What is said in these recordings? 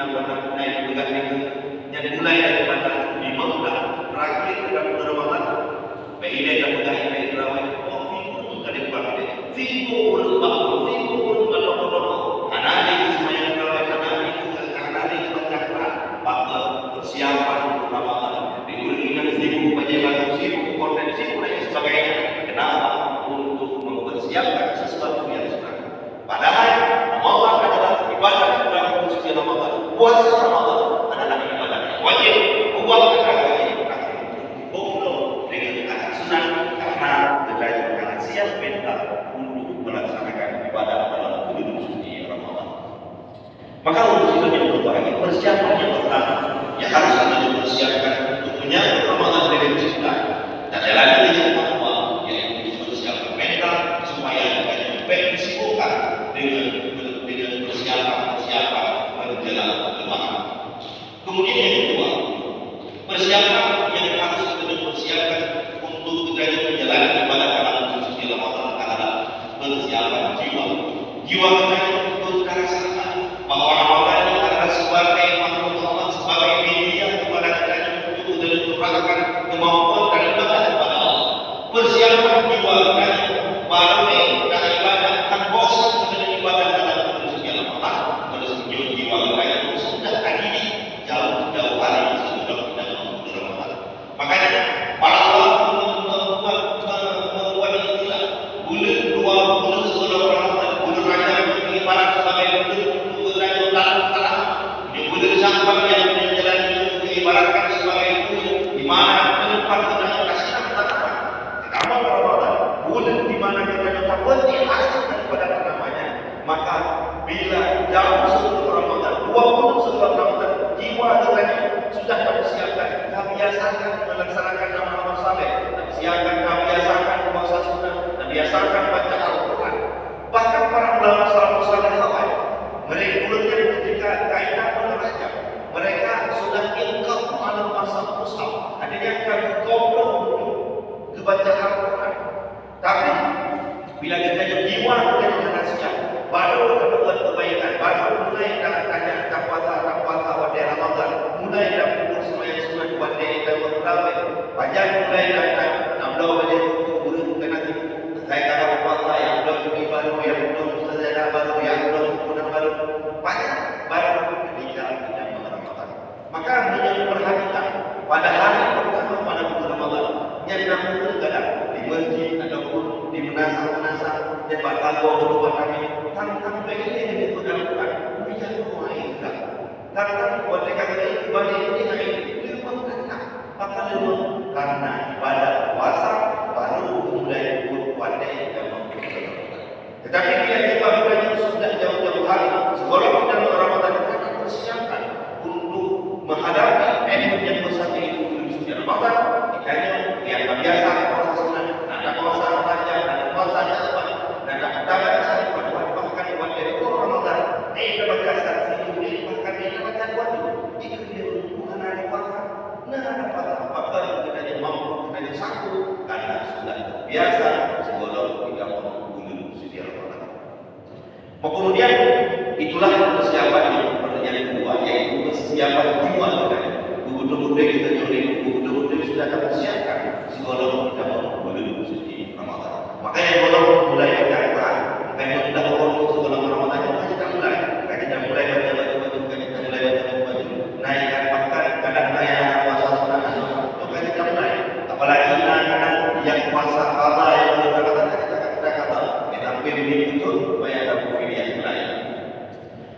benar-benar naik bulan itu. Jadi mulai daripada di Mekah terakhir dalam bulan Ramadan. Baiklah yang mudah ini ramai. Oh, figur dari bulan ini. Figur bagus, figur kalau anak ini semuanya kalau anak ini baca bakal persiapan Ramadan. Diberikan sibuk penyebaran sibuk konten sibuk dan sebagainya. Kenapa? Untuk mempersiapkan sesuatu yang sunnah. Padahal Ramadan adalah ibadah dalam suci Ramadan. Puasa Ramadan adalah ibadah wajib. Buat agama ini bodoh dengan atas sunnah karena belajar siap mental untuk melaksanakan ibadah dalam bulan suci Ramadan. Maka untuk itu yang berbahagia persiapan yang pertama yang harus anda dipersiapkan untuk menyambut Ramadan dengan cinta dan jalan dengan takwa, yaitu persiapan mental supaya kita baik disibukkan dengan persiapan menjelang Lebaran. Kemudian yang kedua, persiapan yang harus kita persiapkan untuk kita menjalani ibadah dalam suci Ramadan adalah persiapan jiwa. Jiwa kita untuk kita rasakan bahwa Ramadan ini adalah sebagai makhluk Allah, sebagai media kepada kita untuk mencurahkan kemampuan dan ibadah kepada Allah. Persiapan jiwa kita baru dan ibadah akan bosan dengan ibadah dalam suci Ramadan. Persiapan jiwa kita sudah tadi jauh-jauh hari sebelum kita memulai Ramadan. Makanya para ulama membuat istilah bulan 2 bulan sebelum Ramadan, bulan Rajab diibarat sebagai bulan utara. Di bulan Syawal yang menjalani diibaratkan sebagai bulan di mana tempat kita kasih katakan. Ditambah Ramadan, bulan di mana kita tetapkan hasil daripada namanya. Maka bila jauh sebelum Ramadan, 2 bulan sebelum Ramadan, jiwa kita sudah tersiapkan, kami biasakan melaksanakan amal saleh, siapkan kami biasakan puasa sunnah, dan biasakan baca Al-Quran. Bahkan para ulama salafus saleh mereka mulai ketika kaidah meneraja, mereka sudah ingkar pada masa mushaf, adanya kami goblok untuk baca Al-Quran. Tapi bila kita jiwa kita tidak siap, baru kita buat kebaikan, baru mulai kita tanya puasa pada Ramadan, mulai kita pukul semuanya semua buat dia kita berapa, baca mulai kita 16 baca guru kena saya kata puasa yang belum baru, yang belum sejadah baru, yang belum kurang baru, banyak baru ketika kita Ramadan. Maka hanya diperhatikan pada hari pertama pada bulan Ramadan, yang namun kadang di masjid ataupun di menasah dan bakal buat kami tentang begini yang dilakukan bicara mulai enggak tentang buat mereka ibadah ini hanya ilmu kata bakal ilmu karena ibadah puasa baru mulai buat yang tetapi bila ibadah sudah jauh-jauh hari sebelum kita Ramadan kita persiapkan untuk menghadapi event yang besar itu di Ramadan makanya yang biasa puasa sunnah ada puasa rajab ada puasa Syawal dan ada saat bahkan buat dari Ramadan ini baca saksi ini bahkan ini baca buat itu dia bukan ada puasa nah apa kita yang mampu kita yang satu karena sudah biasa sebelum kita mau bulan suci Ramadan. Kemudian itulah persiapan yang kedua yaitu persiapan jiwa kita betul-betul kita jadi betul-betul sudah tersiapkan sebelum kita mau bulan suci Ramadan. Makanya kalau mulai berkata, makanya kita orang sebelum Ramadan kita mulai baca baju, naikkan bahkan kadang naik puasa sunnah, maka kita mulai. Apalagi kadang yang puasa qada yang kita kata, kita pilih betul supaya ada pilihan lain.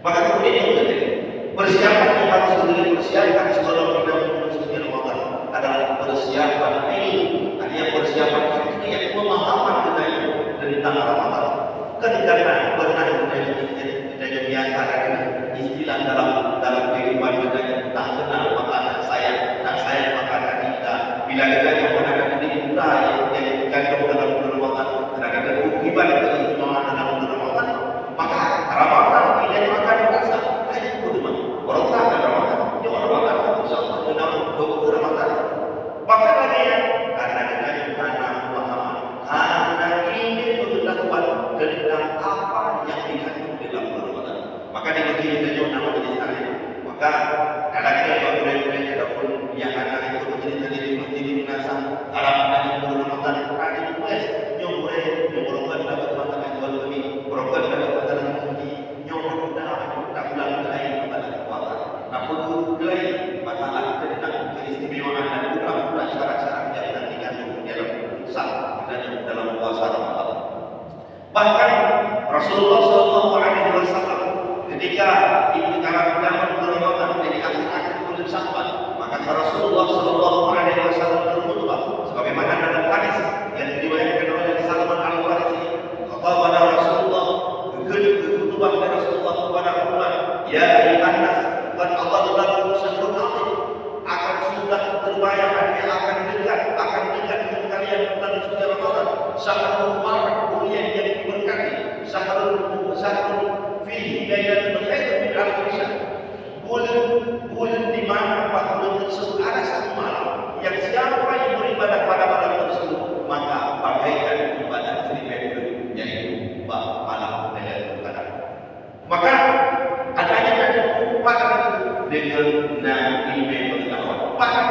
Maka kemudian yang ketiga, persiapan yang harus dipersiapkan sebelum kita memasuki Ramadan adalah persiapan ini, artinya persiapan fikih yang pemahaman kita tentang Ramadan. Kan karena pernah kita biasa dengan istilah dalam kehidupan kita tak kenal makanan saya, tak saya makanan kita. Bila kita menggunakan kita yang dikandung dalam bulan Ramadan, kadang-kadang bukan keistimewaan dalam bulan Ramadan, maka Ramadan tidak makan rasa hanya kurma. Orang tak ada Ramadan, dia Ramadan bersama dengan Ramadan. Bahkan ada yang karena kita karena pemahaman, karena ingin mengetahui tentang apa yang dikandung dalam bulan Ramadan. Maka di negeri kita nama jenis Maka kadang-kadang boleh-boleh ataupun yang anak itu menjadi menjadi binasa alam dan Ramadan tadi wes nyomore nyomorkan dapat mata jual beli program dapat mata nanti nyomor tak ulang lagi pada kuasa. Namun mulai masalah tentang keistimewaan dan program syarat-syarat yang nanti kandung dalam sah dan dalam puasa Ramadan. Bahkan Rasulullah SAW ketika Ibnu Karam Ramadan dari akhir-akhir bulan Syawal, maka Rasulullah SAW berkhutbah sebagaimana dalam hadis yang diriwayatkan oleh Salman Al-Farisi. Kata Rasulullah, berkhutbah dari Rasulullah kepada umat, ya ayuhan nas, qad adallahu syahrul azim, akan sudah terbayang akan dekat dengan kalian bulan suci Ramadan, syahrul mubarak, bulan yang diberkati, syahrul fihi lailatul khair min alf syahr. Bulan di mana bulan tersebut ada satu malam yang siapa yang beribadah pada malam tersebut maka bagaikan ibadah 1000 bulan, yaitu malam Lailatul Qadar. Maka adanya tadi upaya dengan ilmu pengetahuan, upaya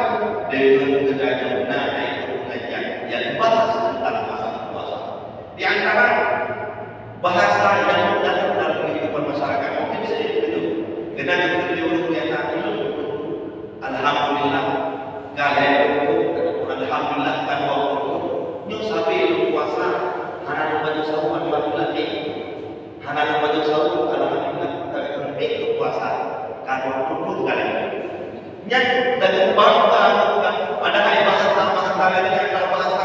dengan kedatangan pengajian yang bahas tentang masalah puasa. Di antara bahasa yang datang dalam kehidupan masyarakat mungkin saya itu dengan beliau yang itu alhamdulillah kalian alhamdulillah kan waktu nyu sampai puasa hana baju sawu lagi hana baju sawu alhamdulillah kalian itu puasa kan waktu kalian nyan dan bangga pada hari bahasa yang bahasa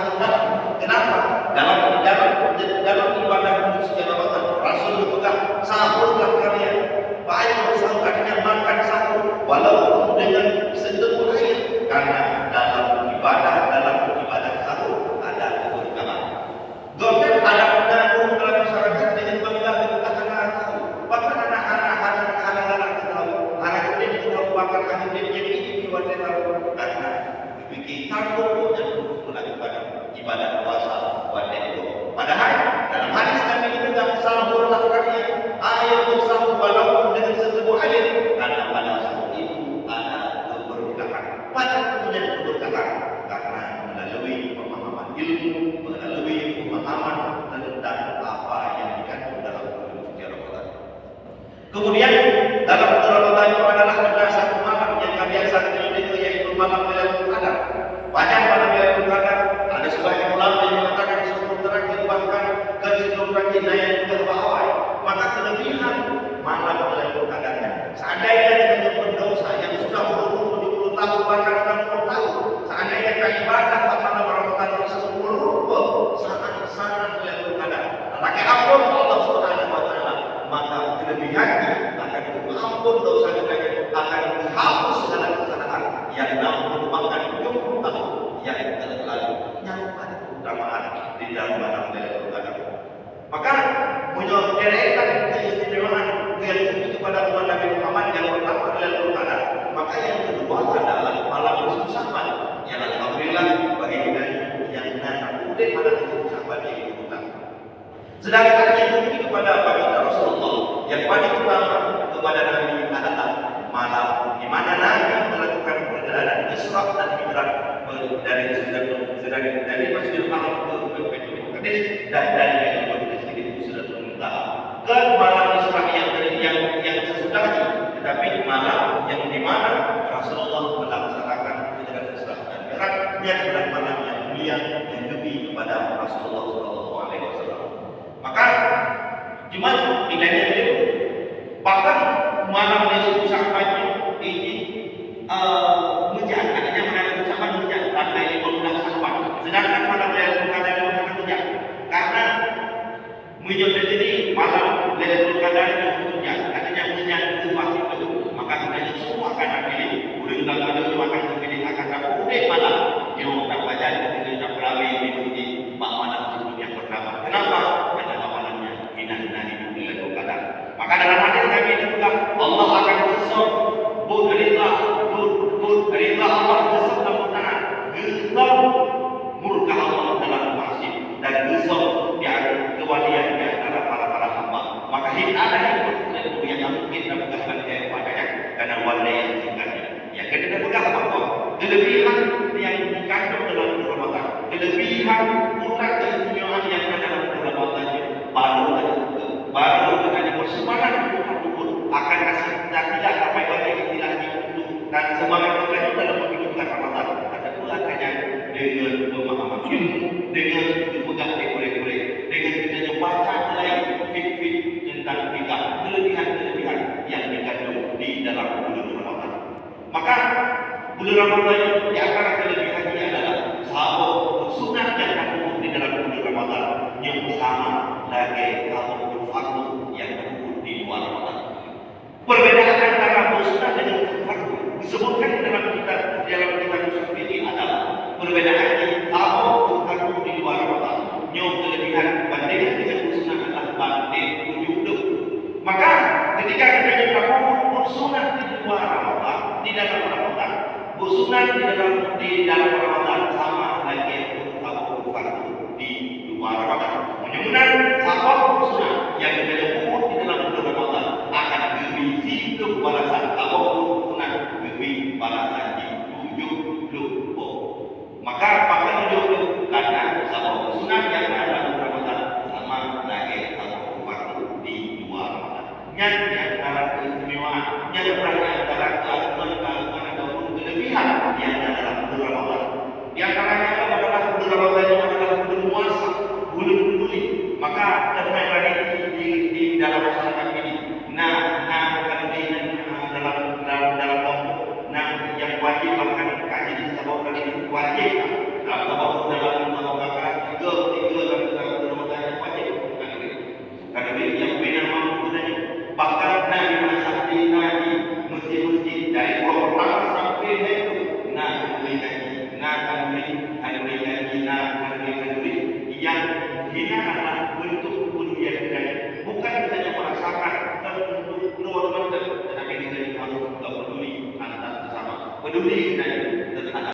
kenapa dalam ibadah suci Ramadan Rasul berpegang sahurlah kalian baik bersahur artinya makan sahur walaupun dengan seteguk air karena dalam ibadah sahur ada keberkahan. Gomen ada dalam masyarakat dengan bangga katakan sahur bahkan anak-anak tahu anak kecil tahu bahkan anak kecil ini keluar tahu karena bikin takut dan melakukan ibadah puasa pada itu. Padahal dalam hadis Nabi itu tak sahurlah kalian air bersahur walaupun dengan seteguk air karena pada sahur itu ada keberkahan. Pada menjadi keberkahan karena melalui pemahaman ilmu, melalui pemahaman tentang apa yang dikandung dalam bulan suci Ramadan. Kemudian dalam bulan Ramadan itu adalah ada satu malam yang biasa itu yaitu malam Lailatul Qadar. Pada malam Lailatul Qadar ada sebagian ulama yang mengatakan sebelum terakhir bahkan ke sebelum terakhir yang terbawah maka kelebihan malam Lailatul Qadarnya seandainya dengan pendosa yang sudah berumur 70 tahun bahkan 60 tahun seandainya ibadah pada malam Ramadan tersebut berupa sangat Lailatul Qadar maka ampun Allah Subhanahu wa taala maka kelebihannya akan diampun dosa dosanya akan dihapus segala kesalahan yang merupakan 70 tahun yang telah lalu nyampan keutamaan di dalam malam Lailatul Qadar. Maka menyodorkan keistimewaan yang kepada umat Nabi Muhammad yang pertama Lailatul Qadar. Maka yang kedua adalah malam nisfu Sya'ban. Yang alhamdulillah bagi kita yang nanti pada nisfu Sya'ban yang kita. Sedangkan yang ketiga kepada baginda Rasulullah yang paling utama kepada Nabi adalah malam di mana Nabi melakukan perjalanan Isra dan Mi'raj dari Masjidil Haram ke Baitul Maqdis dan dari Baitul Maqdis itu sudah Muntaha ke malam Isra yang sesudahnya, tetapi malam yang di mana Rasulullah melaksanakan perjalanan Isra dan Mi'raj yang adalah malam yang mulia yang lebih kepada Rasulullah SAW. Maka gimana nilainya itu? Bahkan malam nisfu Sya'ban ini menjaga yang malam Sya'ban menjaga tanda 15 Sya'ban. Sedangkan malam Lailatul Qadar itu sangat menjaga karena menjadi ini malam Lailatul Qadar itu menjaga katanya menjaga situasi itu. Maka kita semua akan pilih ulang kali akan terpilih akan dapat malam yang tak baca ketika kita berawal di malam yang pertama. Kenapa? Maka dalam hadis Nabi itu juga Allah akan besar berita Allah besar dalam tangan besar murka Allah dalam masjid dan besar di antara kewalian di antara para hamba. Maka ada yang mungkin kita bukan padanya karena wali dan sebagai pekerja dalam menghidupkan Ramadan ada pula hanya dengan pemahaman ilmu, dengan berpegang teori-teori, dengan kita baca lain fik-fik tentang fikah, kelebihan-kelebihan yang dikandung di dalam bulan Ramadan. Maka bulan Ramadan di antara kelebihannya adalah sahabat sunat yang terkubur di dalam bulan Ramadan yang sama lagi sahabat fardu yang terkubur di luar Ramadan. Perbedaan antara sunat dengan fardu disebutkan dalam kitab usul fikih adalah perbedaannya sahabat fardu di luar Ramadan yang kelebihan bandingan dengan sunat adalah banding 70. Maka ketika kita terkubur sunat di luar Ramadan, di dalam Ramadan, sunat di dalam Ramadan sama lagi sahabat fardu di luar Ramadan. Mudah-mudahan sahabat sunat yang terkubur di dalam bulan Ramadan akan berisi balasan sahabat sunat beri balasan di 70. Maka pakai 70 karena sahabat sunat yang ada dalam Ramadan sama lagi sahabat fardu di luar Ramadan. Yang antara keistimewaan, yang antara keagungan ataupun kelebihan yang ada dalam bulan Ramadan. Di antaranya adalah bulan Ramadan yang adalah bulan puasa, bulan peduli. Maka karena di dalam masyarakat ini, dalam kelompok, yang wajib makan kaji sabab kali wajib, sabab dalam makan tiga dalam Ramadan yang wajib. Karena yang benar mampu tadi, bahkan di masa di masjid-masjid dari orang pertama sampai itu, yang ini adalah bentuk kemuliaan budaya. Bukan kita hanya merasakan bentuk luar biasa, tetapi kita harus peduli antar sesama. Peduli